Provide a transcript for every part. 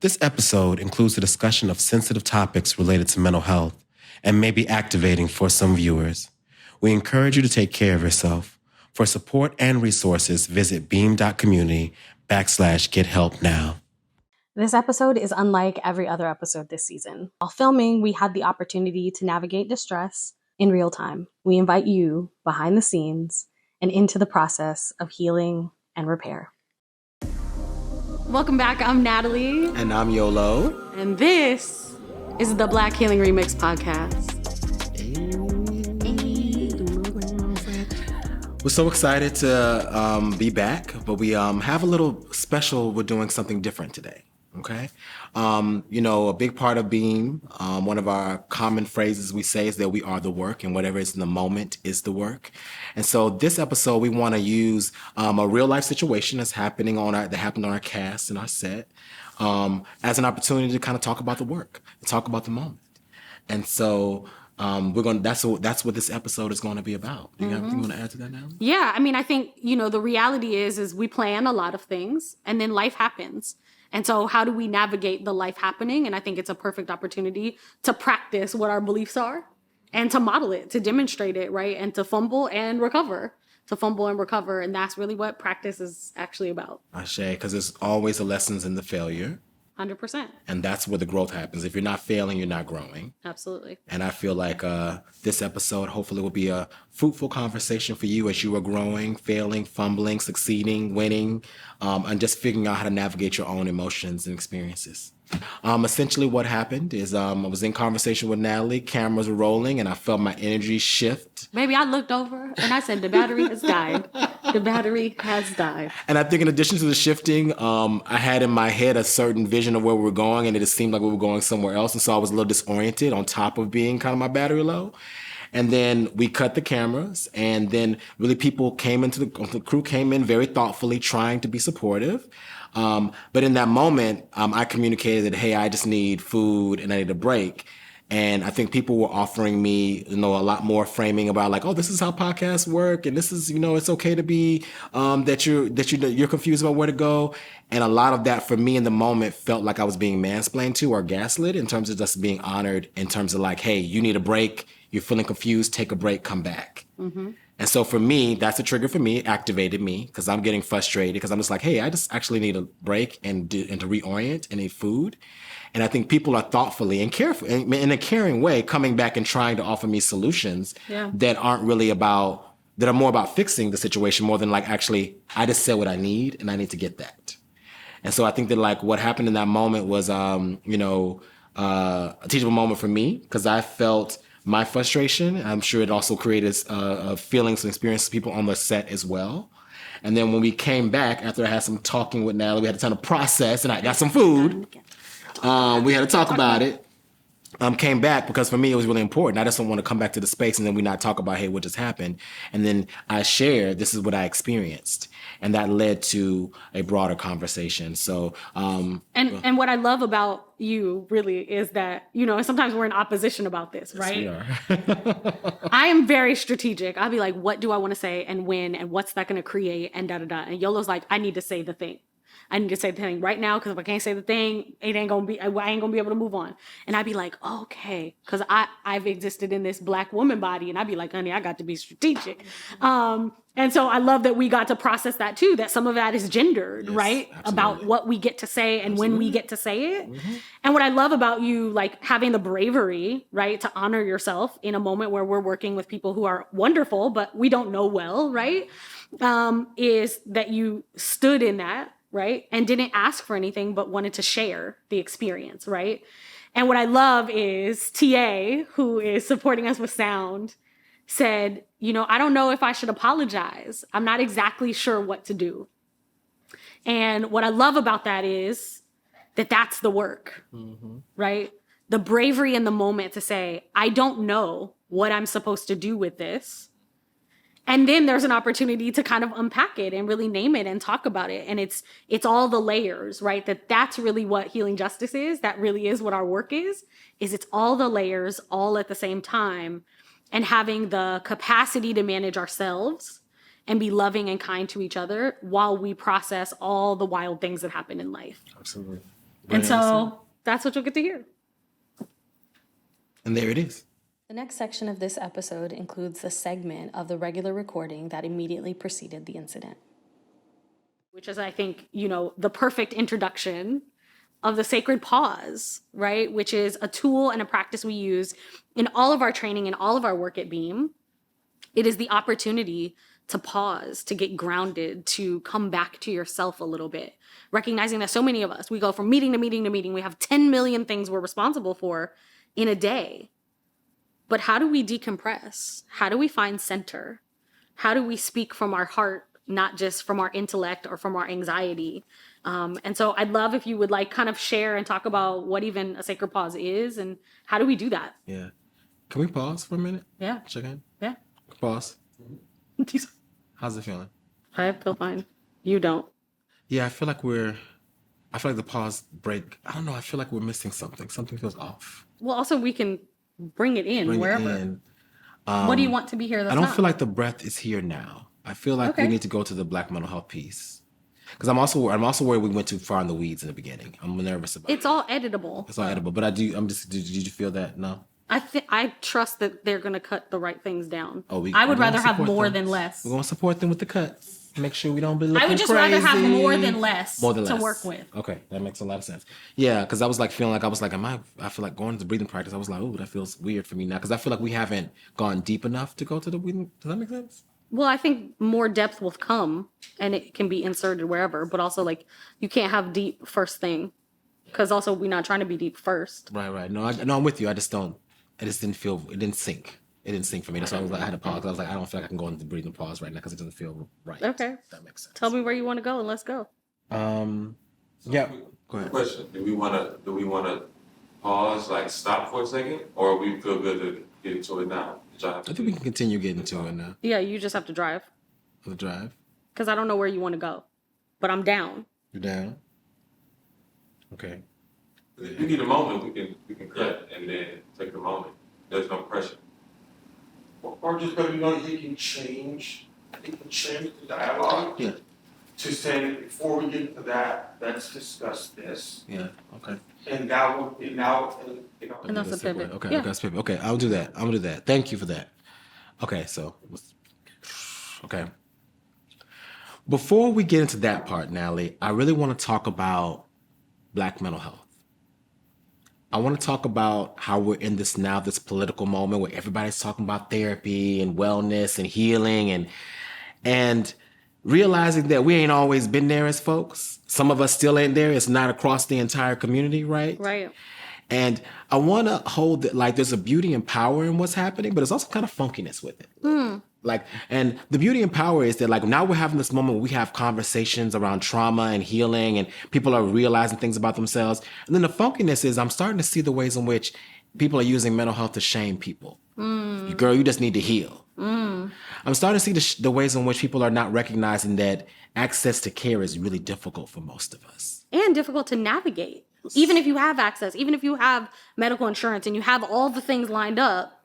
This episode includes a discussion of sensitive topics related to mental health and may be activating for some viewers. We encourage you to take care of yourself. For support and resources, visit beam.community/gethelpnow. This episode is unlike every other episode this season. While filming, we had the opportunity to navigate distress in real time. We invite you behind the scenes and into the process of healing and repair. Welcome back. I'm Natalie. And I'm Yolo. And this is the Black Healing Remix podcast. We're so excited to be back, but we have a little special. We're doing something different today. Okay. A big part of Beam, one of our common phrases we say is that we are the work, and whatever is in the moment is the work. And so this episode, we want to use a real life situation that happened on our cast and our set as an opportunity to kind of talk about the work, and talk about the moment. And so that's what this episode is going to be about. Do you have anything you want to add to that now? Yeah, I think, the reality is we plan a lot of things and then life happens. And so how do we navigate the life happening? And I think it's a perfect opportunity to practice what our beliefs are and to model it, to demonstrate it, right? And to fumble and recover. And that's really what practice is actually about. Ashe, because there's always the lessons in the failure. 100%. And that's where the growth happens. If you're not failing, you're not growing. Absolutely. And I feel like this episode hopefully will be a fruitful conversation for you as you are growing, failing, fumbling, succeeding, winning, and just figuring out how to navigate your own emotions and experiences. Essentially what happened is I was in conversation with Natalie, cameras were rolling, and I felt my energy shift. Baby, I looked over and I said, the battery has died. The battery has died. And I think in addition to the shifting, I had in my head a certain vision of where we were going, and it just seemed like we were going somewhere else. And so I was a little disoriented on top of being kind of my battery low. And then we cut the cameras, and then really people came into the crew came in very thoughtfully, trying to be supportive. But in that moment, I communicated that, hey, I just need food and I need a break. And I think people were offering me, a lot more framing about like, oh, this is how podcasts work. And this is, it's okay to be, that you're confused about where to go. And a lot of that for me in the moment felt like I was being mansplained to or gaslit in terms of just being honored in terms of like, hey, you need a break. You're feeling confused. Take a break. Come back. Mm-hmm. And so for me, that's a trigger for me. It activated me because I'm getting frustrated because I'm just like, hey, I just actually need a break and to reorient and need food. And I think people are thoughtfully and carefully, in a caring way, coming back and trying to offer me solutions that aren't really that are more about fixing the situation more than like, actually, I just said what I need and I need to get that. And so I think that like what happened in that moment was, a teachable moment for me because I felt my frustration. I'm sure it also created feelings and experiences people on the set as well. And then when we came back, after I had some talking with Natalie, we had a ton of process and I got some food. We had to talk about it. Came back because for me it was really important. I just don't want to come back to the space and then we not talk about, hey, what just happened? And then I shared, this is what I experienced. And that led to a broader conversation. So, and what I love about you really is that, sometimes we're in opposition about this, right? Yes, we are. I am very strategic. I'll be like, what do I want to say and when and what's that going to create and da-da-da. And Yolo's like, I need to say the thing. I need to say the thing right now because if I can't say the thing, I ain't gonna be able to move on. And I'd be like, okay, because I've existed in this Black woman body, and I'd be like, honey, I got to be strategic. And so I love that we got to process that too, that some of that is gendered, yes, right? Absolutely. About what we get to say and absolutely. When we get to say it. Mm-hmm. And what I love about you, like having the bravery, right, to honor yourself in a moment where we're working with people who are wonderful, but we don't know well, right? Is that you stood in that, right? And didn't ask for anything, but wanted to share the experience, right? And what I love is TA, who is supporting us with sound, said, I don't know if I should apologize. I'm not exactly sure what to do. And what I love about that is that that's the work, mm-hmm. right? The bravery in the moment to say, I don't know what I'm supposed to do with this. And then there's an opportunity to kind of unpack it and really name it and talk about it. And it's all the layers, right? That's really what healing justice is. That really is what our work is it's all the layers all at the same time and having the capacity to manage ourselves and be loving and kind to each other while we process all the wild things that happen in life. Absolutely. And so that's what you'll get to hear. And there it is. The next section of this episode includes a segment of the regular recording that immediately preceded the incident, which is, I think, the perfect introduction of the sacred pause, right? Which is a tool and a practice we use in all of our training and all of our work at Beam. It is the opportunity to pause, to get grounded, to come back to yourself a little bit, recognizing that so many of us, we go from meeting to meeting to meeting. We have 10 million things we're responsible for in a day. But how do we decompress? How do we find center? How do we speak from our heart, not just from our intellect or from our anxiety? And so I'd love if you would kind of share and talk about what even a sacred pause is and how do we do that? Yeah. Can we pause for a minute? Yeah. Check in? Yeah. Pause. How's it feeling? I feel fine. You don't. Yeah, I feel like the pause break. I don't know. I feel like we're missing something. Something feels off. Well, also we can bring it in wherever. It in. What do you want to be here? I don't feel like the breath is here now. I feel like we need to go to the Black mental health piece. Because I'm also worried we went too far in the weeds in the beginning. I'm nervous about it. It's all editable. It's all editable. But did you feel that? No? I trust that they're going to cut the right things down. I would rather have more than less. We're going to support them with the cuts. Make sure we don't be looking crazy. I would just rather have more than less to work with. Okay, that makes a lot of sense. Yeah, because I was feeling like, I feel like going to breathing practice, I was like, oh, that feels weird for me now. Because I feel like we haven't gone deep enough to go to the breathing. Does that make sense? Well, I think more depth will come and it can be inserted wherever. But also, you can't have deep first thing. Because also, we're not trying to be deep first. Right. No, I'm with you. I just didn't feel, it didn't sink. It didn't sink for me. That's why I had to pause. I was like, I don't feel like I can go into the breathing pause right now because it doesn't feel right. Okay. That makes sense. Tell me where you want to go and let's go. Yeah. Go ahead. Question: Do we want to pause, stop for a second, or we feel good to get into it now? I think we can continue getting to it now. Yeah, you just have to drive. The drive. Because I don't know where you want to go, but I'm down. You're down. Okay. If you need a moment, we can cut and then take the moment. There's no pressure. Or just because he can change the dialogue. Yeah. To say before we get into that, let's discuss this. Yeah. Okay. And that will be now. And that's a pivot. Okay. Yeah. Okay. That's pivot. Okay. I'll do that. I'm gonna do that. Thank you for that. Okay. So. Okay. Before we get into that part, Natalie, I really want to talk about Black mental health. I want to talk about how we're in this political moment where everybody's talking about therapy and wellness and healing and realizing that we ain't always been there as folks. Some of us still ain't there. It's not across the entire community, right? Right. And I want to hold that, there's a beauty and power in what's happening, but there's also kind of funkiness with it. And the beauty and power is that now we're having this moment where we have conversations around trauma and healing and people are realizing things about themselves. And then the funkiness is I'm starting to see the ways in which people are using mental health to shame people. Girl, you just need to heal. I'm starting to see the ways in which people are not recognizing that access to care is really difficult for most of us. And difficult to navigate. Even if you have access, even if you have medical insurance and you have all the things lined up,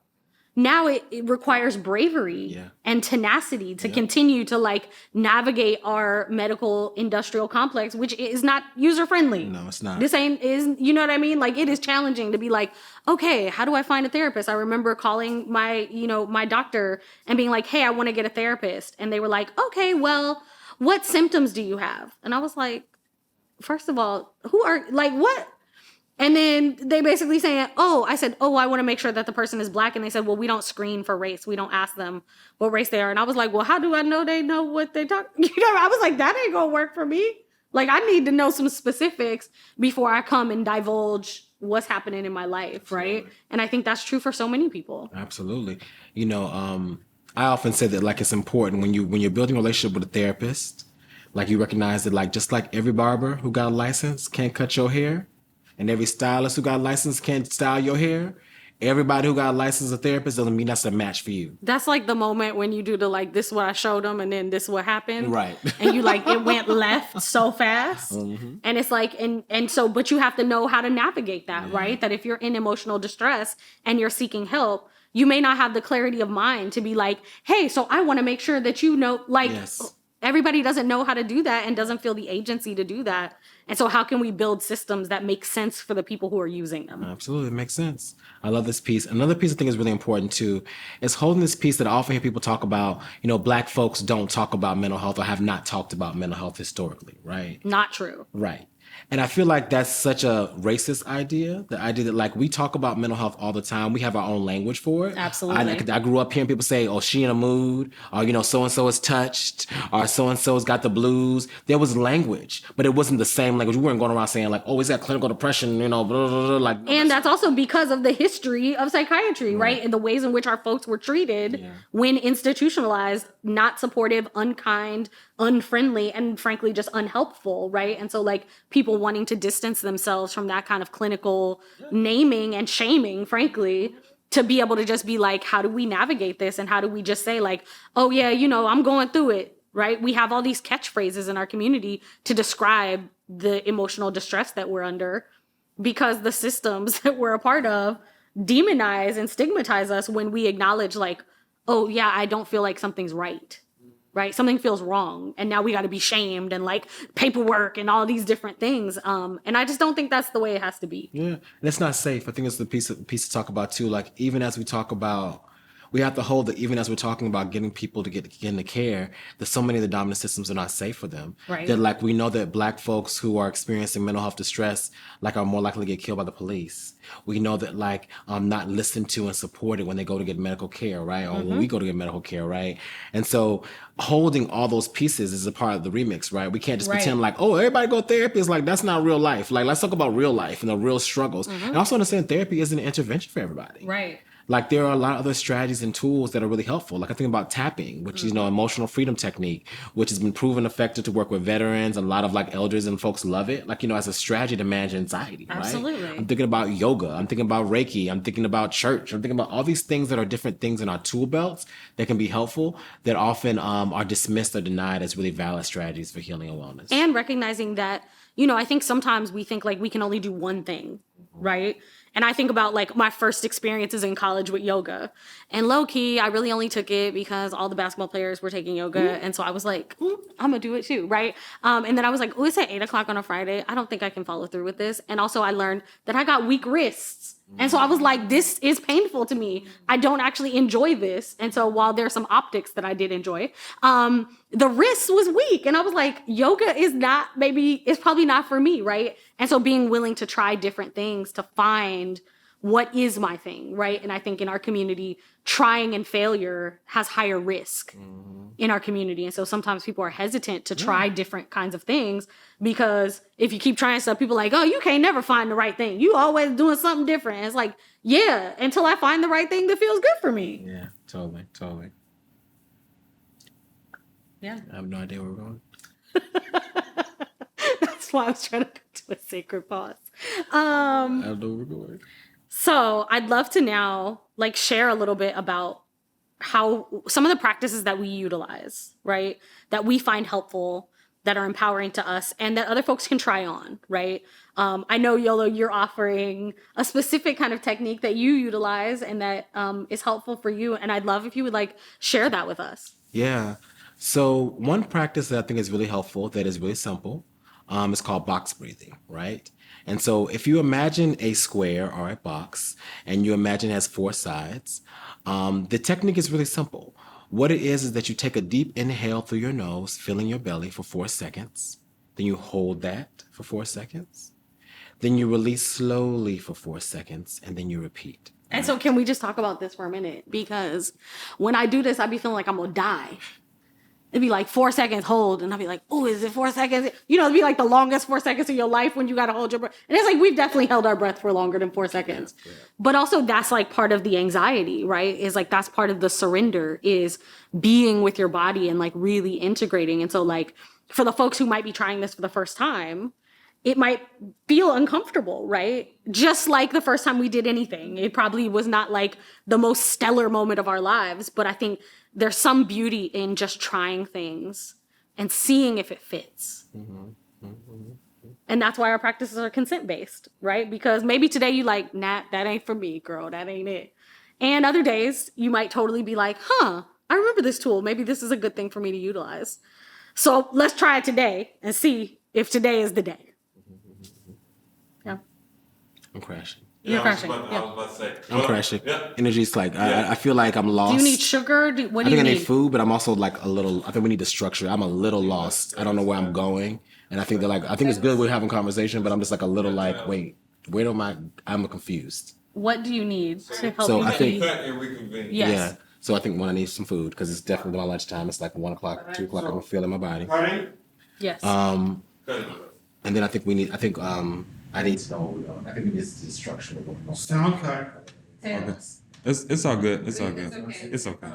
now it requires bravery and tenacity to continue to navigate our medical industrial complex, which is not user friendly. No, it's not. This you know what I mean? It is challenging to be okay, how do I find a therapist? I remember calling my doctor and being like, hey, I want to get a therapist. And they were like, okay, well, what symptoms do you have? And I was like, first of all, who are what? And then they basically saying, I said, I want to make sure that the person is Black. And they said, well, we don't screen for race. We don't ask them what race they are. And I was like, well, how do I know they know what they talk? I was like, that ain't going to work for me. I need to know some specifics before I come and divulge what's happening in my life. Absolutely. Right. And I think that's true for so many people. Absolutely. I often say that it's important when you're building a relationship with a therapist, you recognize that just like every barber who got a license can't cut your hair, and every stylist who got a license can't style your hair, everybody who got a license as a therapist doesn't mean that's a match for you. That's the moment when you do the this is what I showed them and then this is what happened. Right. And you it went left so fast. Mm-hmm. And it's and so, but you have to know how to navigate that, right? That if you're in emotional distress and you're seeking help, you may not have the clarity of mind to be hey, so I want to make sure that yes. everybody doesn't know how to do that and doesn't feel the agency to do that. And so how can we build systems that make sense for the people who are using them? Absolutely, it makes sense. I love this piece. Another piece I think is really important too is holding this piece that I often hear people talk about. Black folks don't talk about mental health or have not talked about mental health historically, right? Not true. Right. And I feel like that's such a racist idea. The idea that like we talk about mental health all the time. We have our own language for it. Absolutely. I grew up hearing people say, oh, she in a mood, or, so-and-so is touched, or so-and-so's got the blues. There was language, but it wasn't the same language. We weren't going around saying like, oh, he's got clinical depression, blah, blah, blah, like. And that's also because of the history of psychiatry, right? And the ways in which our folks were treated when institutionalized, not supportive, unkind, unfriendly, and frankly, just unhelpful, right? And so like people wanting to distance themselves from that kind of clinical naming and shaming, frankly, to be able to just be like, how do we navigate this? And how do we just say like, oh yeah, I'm going through it, right? We have all these catchphrases in our community to describe the emotional distress that we're under because the systems that we're a part of demonize and stigmatize us when we acknowledge like, oh yeah, I don't feel like something's right. Right? Something feels wrong. And now we got to be shamed and like paperwork and all these different things. And I just don't think that's the way it has to be. Yeah. And it's not safe. I think it's the piece to talk about too. Like even as we talk about, we have to hold that even as we're talking about getting people to get into care, that so many of the dominant systems are not safe for them. Right. That like we know that Black folks who are experiencing mental health distress like are more likely to get killed by the police. We know that like not listened to and supported when they go to get medical care, right? Or when we go to get medical care, right? And so holding all those pieces is a part of the remix, right? We can't just pretend like, oh, everybody go therapy. It's like, that's not real life. Like, let's talk about real life and the real struggles. And also understand therapy isn't an intervention for everybody. Right. Like there are a lot of other strategies and tools that are really helpful. Like I think about tapping, which is, emotional freedom technique, which has been proven effective to work with veterans. A lot of like elders and folks love it. Like, as a strategy to manage anxiety, Absolutely. right? I'm thinking about yoga. I'm thinking about Reiki. I'm thinking about church. I'm thinking about all these things that are different things in our tool belts that can be helpful that often are dismissed or denied as really valid strategies for healing and wellness. And recognizing that, I think sometimes we think like we can only do one thing, right? And I think about like my first experiences in college with yoga. And low key, I really only took it because all the basketball players were taking yoga. And so I was like, I'm gonna do it too, right? And then I was like, oh, it's at 8:00 on a Friday. I don't think I can follow through with this. And also I learned that I got weak wrists. And so I was like, this is painful to me. I don't actually enjoy this. And so while there's some optics that I did enjoy, the wrist was weak. And I was like, yoga is it's probably not for me, right? And so being willing to try different things to find what is my thing, right? And I think in our community, trying and failure has higher risk in our community. And so sometimes people are hesitant to try different kinds of things because if you keep trying stuff, people are like, oh, you can't never find the right thing. You always doing something different. And it's like, yeah, until I find the right thing that feels good for me. Yeah, totally. Yeah. I have no idea where we're going. That's why I was trying to go to a sacred pause. I don't know where we're going. So I'd love to now like share a little bit about how some of the practices that we utilize, right? That we find helpful, that are empowering to us and that other folks can try on, right? I know, Yolo, you're offering a specific kind of technique that you utilize and that is helpful for you. And I'd love if you would like share that with us. Yeah. So one practice that I think is really helpful, that is really simple, is called box breathing, right? And so if you imagine a square or a box and you imagine it has 4 sides, the technique is really simple. What it is that you take a deep inhale through your nose, filling your belly for 4 seconds. Then you hold that for 4 seconds. Then you release slowly for 4 seconds, and then you repeat. And so can we just talk about this for a minute? Because when I do this, I be feeling like I'm gonna die. It'd be like 4 seconds hold, and I'd be like, oh, is it 4 seconds? It'd be like the longest 4 seconds of your life when you gotta hold your breath. And it's like, we've definitely held our breath for longer than 4 seconds. Yeah. But also that's like part of the anxiety, right? Is like, that's part of the surrender, is being with your body and like really integrating. And so like, for the folks who might be trying this for the first time, it might feel uncomfortable, right? Just like the first time we did anything. It probably was not like the most stellar moment of our lives, but I think there's some beauty in just trying things and seeing if it fits. And that's why our practices are consent-based, right? Because maybe today you like, nah, that ain't for me, girl, that ain't it. And other days you might totally be like, I remember this tool. Maybe this is a good thing for me to utilize. So let's try it today and see if today is the day. Yeah. I'm crashing. You're I was crashing. about- I was about to say. I'm crashing. Yeah. Energy's like, Yeah. I feel like I'm lost. Do you need sugar? What I do think you I need? need food, but I'm also like a little, I think we need the structure. I'm a little lost. I don't know where I'm going. And I think that I think it's good we're having conversation, but I'm just like a little like, wait, where am I'm confused. What do you need to help So you I think- be? Cut and reconvene. Yes. Yeah. So I think I need some food because it's definitely my lunchtime. It's like 1 o'clock, 2 o'clock. I'm feeling my body. Honey, Yes. Um, Cut it. and then I think I need to know. I think we need the structure. sound cut. It's all good. It's all good. It's okay.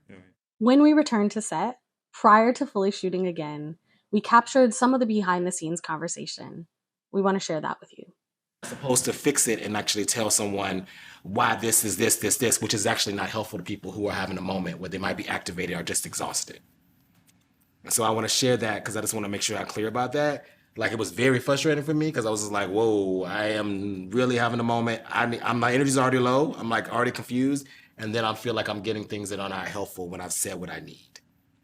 Yeah. When we returned to set, prior to fully shooting again, we captured some of the behind the scenes conversation. We want to share that with you. Supposed to fix it and actually tell someone why this is this, which is actually not helpful to people who are having a moment where they might be activated or just exhausted. So I want to share that because I just want to make sure I'm clear about that. Like it was very frustrating for me because I was just like, whoa, I am really having a moment. My energy's already low. I'm like already confused. And then I feel like I'm getting things that are not helpful when I've said what I need,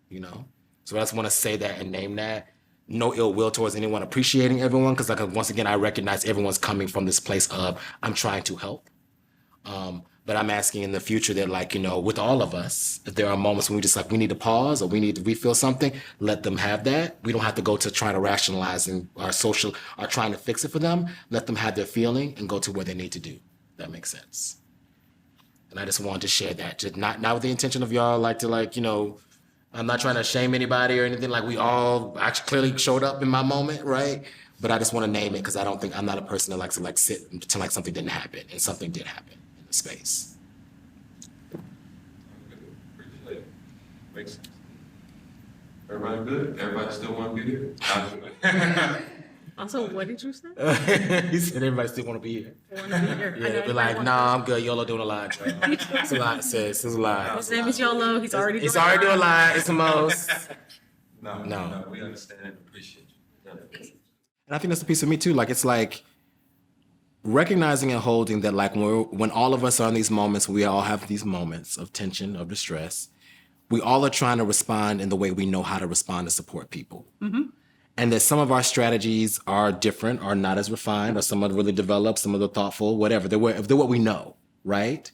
you know? So I just want to say that and name that. No ill will towards anyone, appreciating everyone, because like once again, I recognize everyone's coming from this place of I'm trying to help. But I'm asking in the future that like, you know, with all of us, if there are moments when we just like, we need to pause or we need to refill something, let them have that. We don't have to go to trying to rationalize and our trying to fix it for them. Let them have their feeling and go to where they need to do. That makes sense. And I just wanted to share that, just not with the intention of y'all like to like, you know, I'm not trying to shame anybody or anything. Like we all actually clearly showed up in my moment, right? But I just want to name it because I'm not a person that likes to like sit and pretend like something didn't happen, and something did happen in the space. Appreciate it. Makes sense. Everybody good? Everybody still want to be here? Also, what did you say? He said everybody still want to be here. Want to be here. I know Yeah, be everybody like, wants nah, I'm good. YOLO doing a line. It's a line, sis. It's a line. His name is Yolo. He's already He's doing already it. doing a line. It's the most. No, we understand and appreciate you. And I think that's a piece of me too. Like it's like recognizing and holding that like when all of us are in these moments, we all have these moments of tension, of distress. We all are trying to respond in the way we know how to respond to support people. Mm-hmm. And that some of our strategies are different, are not as refined, or some are really developed, some of the thoughtful, whatever. They're what we know, right?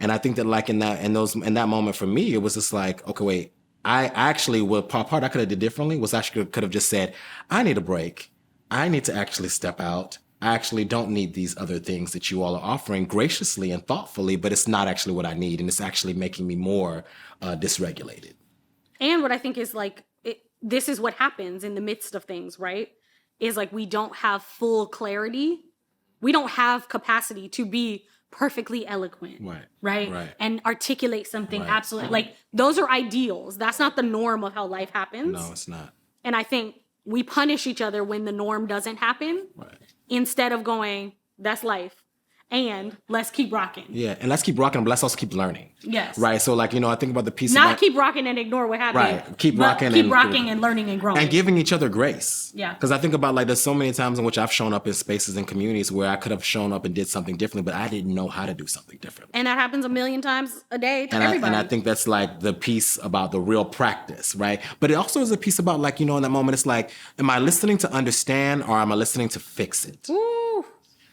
And I think that like in that moment for me, it was just like, okay, wait. I actually, part I could have did differently was actually could have just said, I need a break. I need to actually step out. I actually don't need these other things that you all are offering graciously and thoughtfully, but it's not actually what I need. And it's actually making me more dysregulated. And what I think is like, this is what happens in the midst of things, right? Is like we don't have full clarity. We don't have capacity to be perfectly eloquent, right? And articulate something absolutely. Like those are ideals. That's not the norm of how life happens. No, it's not. And I think we punish each other when the norm doesn't happen instead of going, that's life. And let's keep rocking. Yeah, and let's keep rocking, but let's also keep learning. Yes. Right. So, like, you know, I think about the piece. Not keep rocking and ignore what happened. Right. Keep rocking. Keep rocking and learning and growing. And giving each other grace. Yeah. Because I think about like there's so many times in which I've shown up in spaces and communities where I could have shown up and did something differently, but I didn't know how to do something different. And that happens a million times a day to And everybody. I think that's like the piece about the real practice, right? But it also is a piece about like, you know, in that moment, it's like, am I listening to understand or am I listening to fix it? Ooh.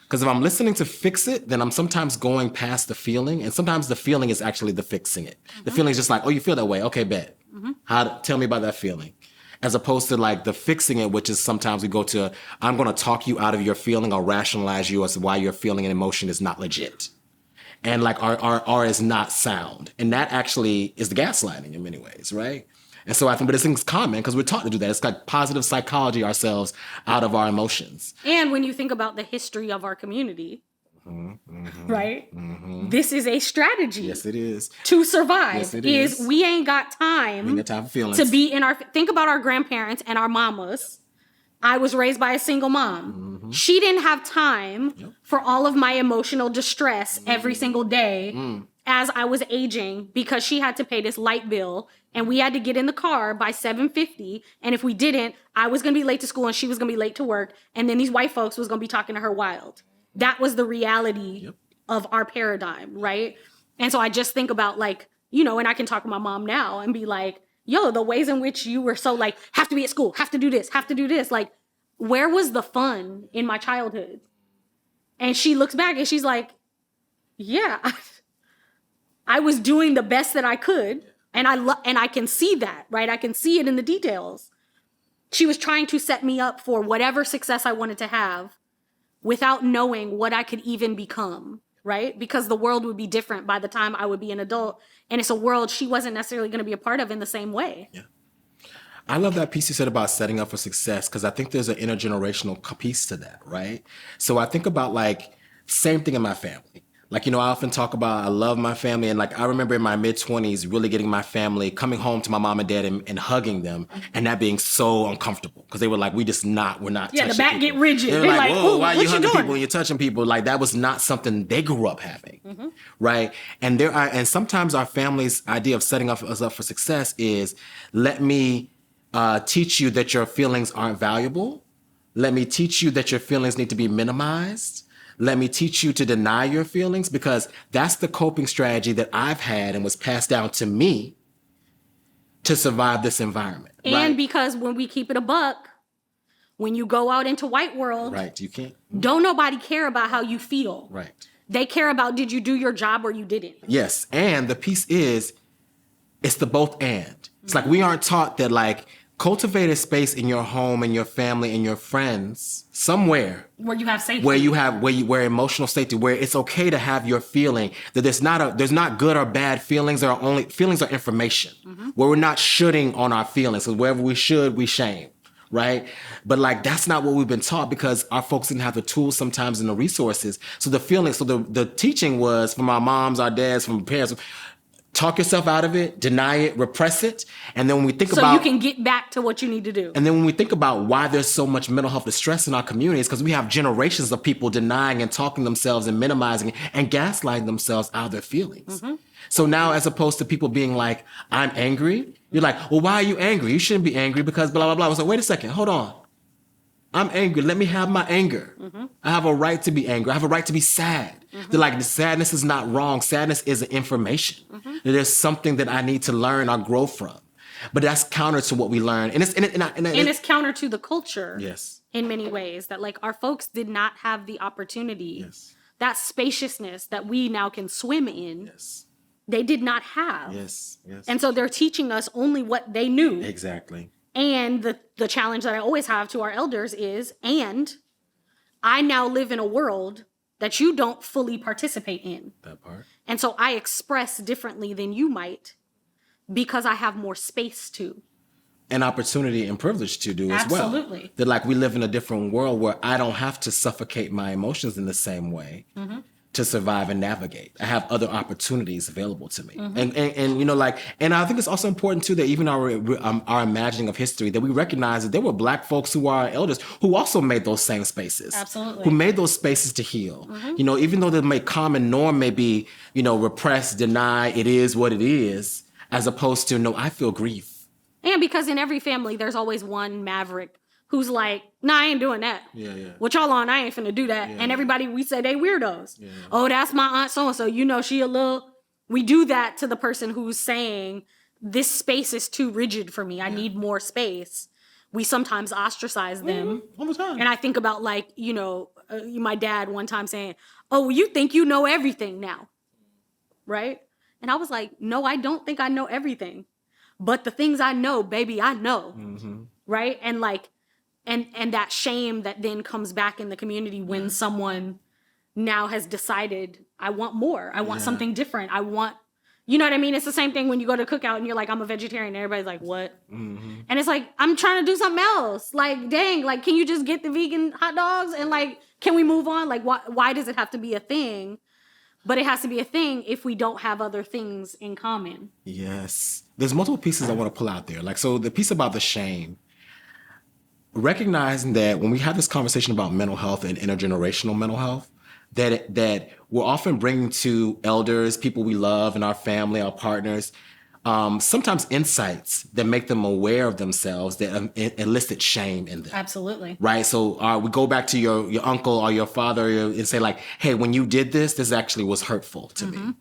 Because if I'm listening to fix it, then I'm sometimes going past the feeling. And sometimes the feeling is actually the fixing it. Mm-hmm. The feeling is just like, oh, you feel that way? Okay, bet. Mm-hmm. Tell me about that feeling. As opposed to like the fixing it, which is sometimes we go to, I'm going to talk you out of your feeling or rationalize you as to why your feeling and emotion is not legit. And like or is not sound. And that actually is the gaslighting in many ways, right? And so I think, but it's common because we're taught to do that. It's like positive psychology ourselves out of our emotions. And when you think about the history of our community, right? Mm-hmm. This is a strategy. Yes, it is. To survive. Yes, it is. We ain't got time, for feelings. to be in our, think about our grandparents and our mamas. I was raised by a single mom. Mm-hmm. She didn't have time for all of my emotional distress every single day as I was aging because she had to pay this light bill and we had to get in the car by 7:50. And if we didn't, I was going to be late to school and she was going to be late to work. And then these white folks was going to be talking to her wild. That was the reality of our paradigm, right? And so I just think about like, you know, and I can talk to my mom now and be like, yo, the ways in which you were so like, have to be at school, have to do this, have to do this. Like, where was the fun in my childhood? And she looks back and she's like, yeah, I was doing the best that I could. And I can see that, right? I can see it in the details. She was trying to set me up for whatever success I wanted to have without knowing what I could even become, right? Because the world would be different by the time I would be an adult. And it's a world she wasn't necessarily going to be a part of in the same way. Yeah. I love that piece you said about setting up for success, because I think there's an intergenerational piece to that, right? So I think about like, same thing in my family. Like, I often talk about, I love my family. And like, I remember in my mid-20s, really getting my family, coming home to my mom and dad and hugging them. And that being so uncomfortable. Because they were like, we're not Yeah, the back people. get rigid. They're They like, whoa, why are you hugging doing? people and you're touching people? Like, that was not something they grew up having, right? And sometimes our family's idea of setting us up for success is, let me teach you that your feelings aren't valuable. Let me teach you that your feelings need to be minimized. Let me teach you to deny your feelings, because that's the coping strategy that I've had and was passed down to me to survive this environment. And right? because when we keep it a buck, when you go out into white world, Right, you can't. don't nobody care about how you feel. Right. They care about, did you do your job or you didn't? Yes, and the piece is, it's the both and. It's like we aren't taught that, like, cultivate a space in your home and your family and your friends somewhere Where you have safety. where emotional safety, where it's okay to have your feeling, that there's not good or bad feelings. There are only feelings are information, where we're not shoulding on our feelings. So wherever we should, we shame. Right. But like, that's not what we've been taught, because our folks didn't have the tools sometimes and the resources. So the teaching was from our moms, our dads, from parents, talk yourself out of it, deny it, repress it. And then when we think so about, you can get back to what you need to do. and then when we think about why there's so much mental health distress in our communities, because we have generations of people denying and talking themselves and minimizing and gaslighting themselves out of their feelings. So now, as opposed to people being like, I'm angry, you're like, well, why are you angry? You shouldn't be angry because blah, blah, blah. I was like, wait a second, hold on. I'm angry. Let me have my anger. I have a right to be angry. I have a right to be sad. They're like, the sadness is not wrong. Sadness is an information. There's something that I need to learn or grow from. But that's counter to what we learn. And it's counter to the culture. Yes. In many ways, that like our folks did not have the opportunity. Yes. That spaciousness that we now can swim in. Yes. They did not have. Yes. Yes. And so they're teaching us only what they knew. Exactly. And the challenge that I always have to our elders is, and I now live in a world that you don't fully participate in. That part. And so I express differently than you might, because I have more space to. An opportunity and privilege to do as well. Absolutely. That like we live in a different world where I don't have to suffocate my emotions in the same way to survive and navigate. I have other opportunities available to me. And I think it's also important too that even our imagining of history, that we recognize that there were Black folks who are our elders who also made those same spaces. Absolutely. Who made those spaces to heal. Even though the common norm may be, repress, deny, it is what it is, as opposed to, no, I feel grief. And because in every family, there's always one maverick who's like, nah, I ain't doing that. Yeah, yeah. What y'all on? I ain't finna do that. And everybody, we say they weirdos. Yeah. Oh, that's my aunt so-and-so. She a little... We do that to the person who's saying, this space is too rigid for me. I need more space. We sometimes ostracize them. All the time. And I think about my dad one time saying, oh, well, you think you know everything now. Right? And I was like, no, I don't think I know everything. But the things I know, baby, I know. Right? And and that shame that then comes back in the community when someone now has decided, I want more. I want something different. I want, you know what I mean? It's the same thing when you go to cookout and you're like, I'm a vegetarian. And everybody's like, what? And it's like, I'm trying to do something else. Like, dang, like, can you just get the vegan hot dogs? And like, can we move on? Like, why does it have to be a thing? But it has to be a thing if we don't have other things in common. Yes. There's multiple pieces I want to pull out there. Like, so the piece about the shame, recognizing that when we have this conversation about mental health and intergenerational mental health, that we're often bringing to elders, people we love in our family, our partners, sometimes insights that make them aware of themselves that elicit shame in them. Absolutely. Right? So we go back to your uncle or your father and say like, hey, when you did this actually was hurtful to me.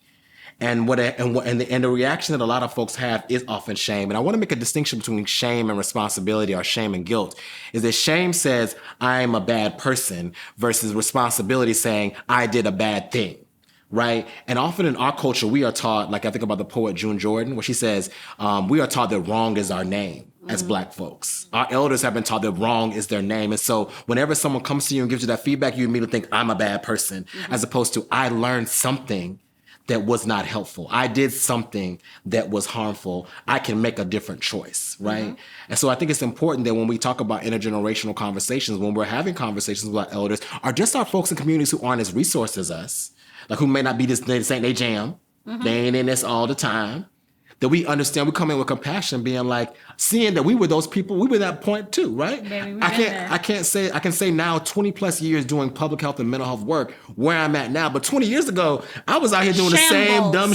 And the reaction that a lot of folks have is often shame. And I want to make a distinction between shame and responsibility, or shame and guilt. Is that shame says I am a bad person versus responsibility saying I did a bad thing. Right? And often in our culture, we are taught, like I think about the poet June Jordan, where she says, we are taught that wrong is our name as Black folks. Our elders have been taught that wrong is their name. And so whenever someone comes to you and gives you that feedback, you immediately think, I'm a bad person, as opposed to I learned something that was not helpful. I did something that was harmful. I can make a different choice, right? And so I think it's important that when we talk about intergenerational conversations, when we're having conversations with our elders, or just our folks in communities who aren't as resourced as us, like who may not be this ain't they jam, they ain't in this all the time, that we understand, we come in with compassion, being like, seeing that we were those people, we were that point too, right? Baby, I can say now 20 plus years doing public health and mental health work where I'm at now, but 20 years ago, I was out here doing the same dumb,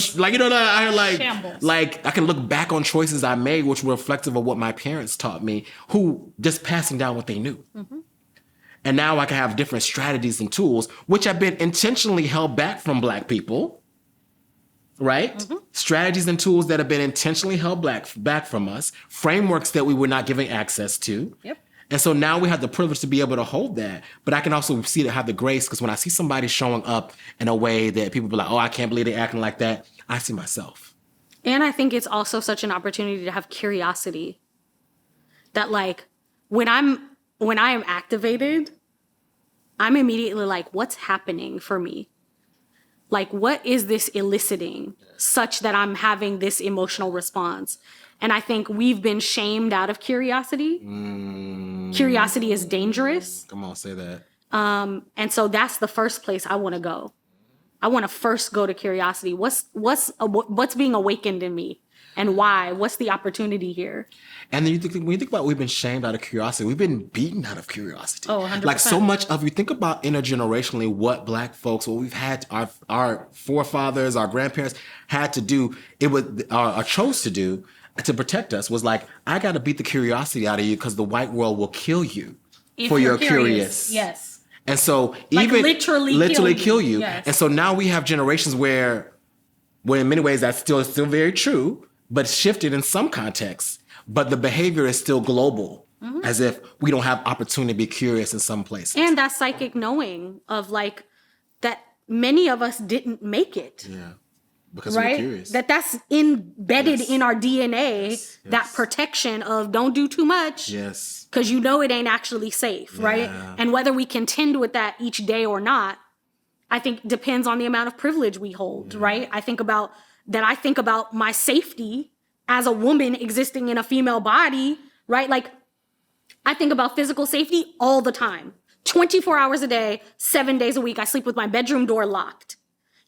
like I can look back on choices I made, which were reflective of what my parents taught me, who just passing down what they knew. And now I can have different strategies and tools, which have been intentionally held back from Black people, right? Strategies and tools that have been intentionally held back from us, frameworks that we were not giving access to. And so now we have the privilege to be able to hold that. But I can also see that have the grace, because when I see somebody showing up in a way that people be like, oh, I can't believe they're acting like that, I see myself. And I think it's also such an opportunity to have curiosity. That like, when I am activated, I'm immediately like, what's happening for me? Like, what is this eliciting such that I'm having this emotional response? And I think we've been shamed out of curiosity. Curiosity is dangerous. Come on, say that. And so that's the first place I want to go. I want to first go to curiosity. What's being awakened in me? And why? What's the opportunity here? And then when you think about we've been shamed out of curiosity, we've been beaten out of curiosity. Oh, 100%. Like so much of, you think about intergenerationally what Black folks, what we've had, our forefathers, our grandparents had to do, it was, or chose to do to protect us, was like, I got to beat the curiosity out of you because the white world will kill you If for you're you're curious. Yes. And so Like even literally kill you. Yes. And so now we have generations where in many ways that's still very true, but shifted in some contexts. But the behavior is still global, as if we don't have opportunity to be curious in some places. And that psychic knowing of like that many of us didn't make it. Yeah, because Right? we're curious. That's embedded Yes. in our DNA, Yes. that protection of don't do too much. Yes. Because you know it ain't actually safe, right? Yeah. And whether we contend with that each day or not, I think depends on the amount of privilege we hold, right? I think about my safety as a woman existing in a female body, right? Like, I think about physical safety all the time. 24 hours a day, 7 days a week, I sleep with my bedroom door locked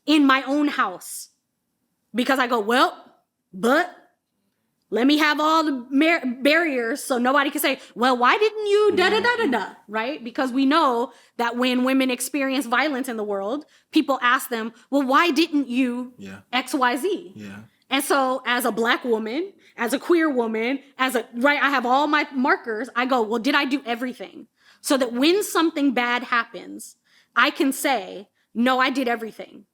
in my own house. Because I go, but let me have all the barriers so nobody can say, well, why didn't you da-da-da-da-da, right? Because we know that when women experience violence in the world, people ask them, well, why didn't you X, Y, Z? Yeah. And so as a Black woman, as a queer woman, I have all my markers. I go, well, did I do everything? So that when something bad happens, I can say, no, I did everything.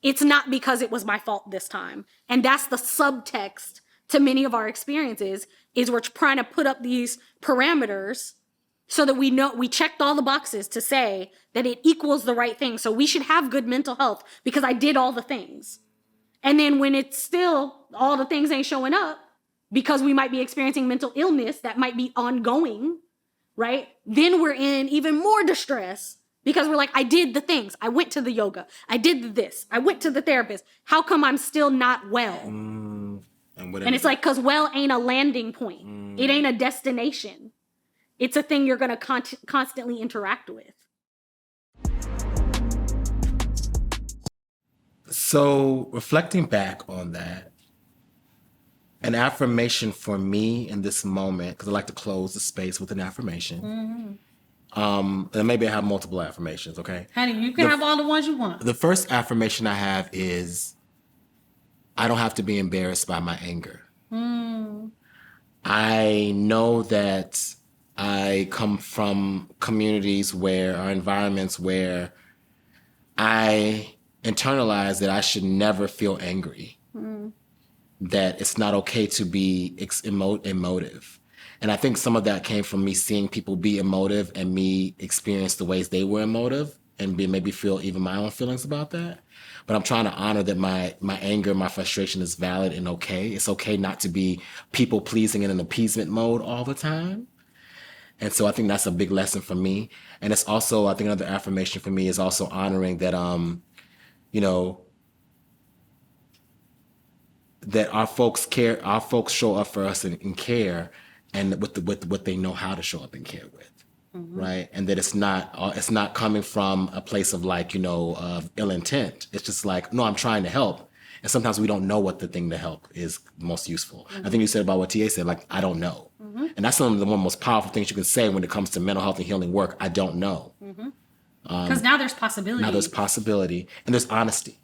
It's not because it was my fault this time. And that's the subtext to many of our experiences, is we're trying to put up these parameters so that we know we checked all the boxes to say that it equals the right thing. So we should have good mental health because I did all the things. And then when it's still, all the things ain't showing up because we might be experiencing mental illness that might be ongoing, right? Then we're in even more distress because we're like, I did the things. I went to the yoga. I did this. I went to the therapist. How come I'm still not well? And it's like, because well ain't a landing point. It ain't a destination. It's a thing you're going to constantly interact with. So reflecting back on that, an affirmation for me in this moment, because I like to close the space with an affirmation. And maybe I have multiple affirmations, okay? Honey, you can have all the ones you want. The first affirmation I have is, I don't have to be embarrassed by my anger. I know that I come from communities or environments where I internalized that I should never feel angry. That it's not okay to be emotive. And I think some of that came from me seeing people be emotive and me experience the ways they were emotive and maybe feel even my own feelings about that. But I'm trying to honor that my anger, my frustration is valid and okay. It's okay not to be people pleasing in an appeasement mode all the time. And so I think that's a big lesson for me. And it's also, I think another affirmation for me is also honoring that, you know, that our folks care, our folks show up for us and care, and with what they know how to show up and care with, right? And that it's not coming from a place of like, you know, of ill intent. It's just like, no, I'm trying to help, and sometimes we don't know what the thing to help is most useful. I think you said about what TA said, like, I don't know, and that's one of the most powerful things you can say when it comes to mental health and healing work. I don't know, Because now there's possibility. now there's possibility and there's honesty,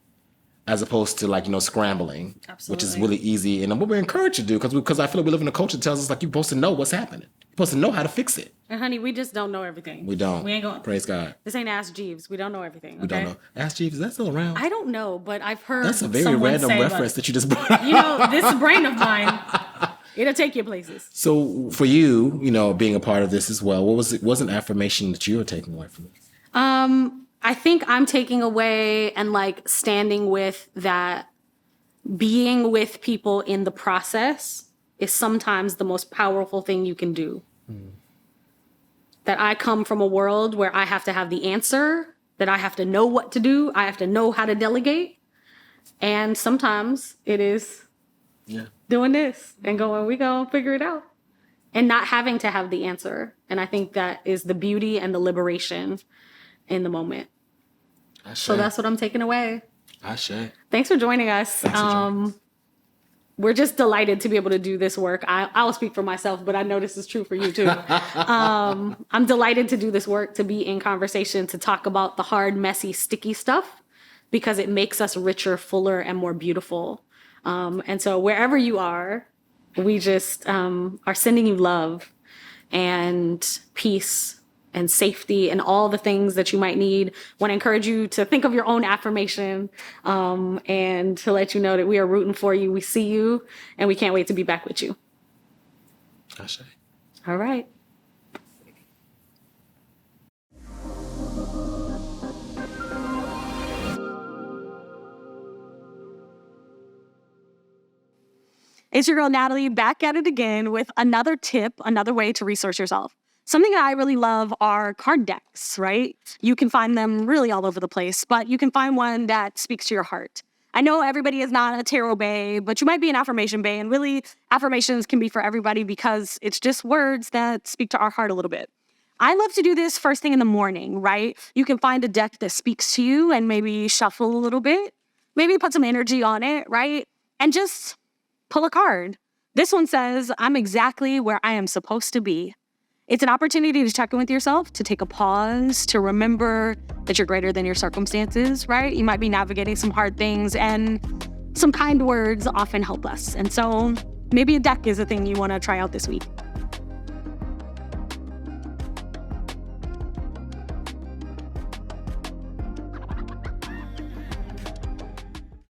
as opposed to like, you know, scrambling, which is really easy. And what we're encouraged to do, because I feel like we live in a culture that tells us like you're supposed to know what's happening. You're supposed to know how to fix it. And honey, we just don't know everything. We don't. We ain't going. Praise God. This ain't Ask Jeeves. We don't know everything. We don't know. Ask Jeeves, is that still around? I don't know, but I've heard That's a very someone random say, reference that you just brought up. You know, this brain of mine, it'll take you places. So for you, you know, being a part of this as well, what's an affirmation that you were taking away from this? I think I'm taking away and like standing with that. Being with people in the process is sometimes the most powerful thing you can do. That I come from a world where I have to have the answer, that I have to know what to do, I have to know how to delegate. And sometimes it is doing this and going, we gonna figure it out. And not having to have the answer. And I think that is the beauty and the liberation in the moment. So that's what I'm taking away. Thanks for joining us. We're just delighted to be able to do this work. I'll speak for myself, but I know this is true for you too. I'm delighted to do this work, to be in conversation, to talk about the hard, messy, sticky stuff, because it makes us richer, fuller, and more beautiful. And so wherever you are, we just are sending you love and peace and safety and all the things that you might need. Want to encourage you to think of your own affirmation and to let you know that we are rooting for you. We see you and we can't wait to be back with you. All right. It's your girl, Natalie, back at it again with another tip, another way to resource yourself. Something that I really love are card decks, right? You can find them really all over the place, but you can find one that speaks to your heart. I know everybody is not a tarot bae, but you might be an affirmation bae, and really affirmations can be for everybody because it's just words that speak to our heart a little bit. I love to do this first thing in the morning, right? You can find a deck that speaks to you and maybe shuffle a little bit, maybe put some energy on it, right? And just pull a card. This one says, I'm exactly where I am supposed to be. It's an opportunity to check in with yourself, to take a pause, to remember that you're greater than your circumstances, right? You might be navigating some hard things, and some kind words often help us. And so maybe a deck is a thing you want to try out this week.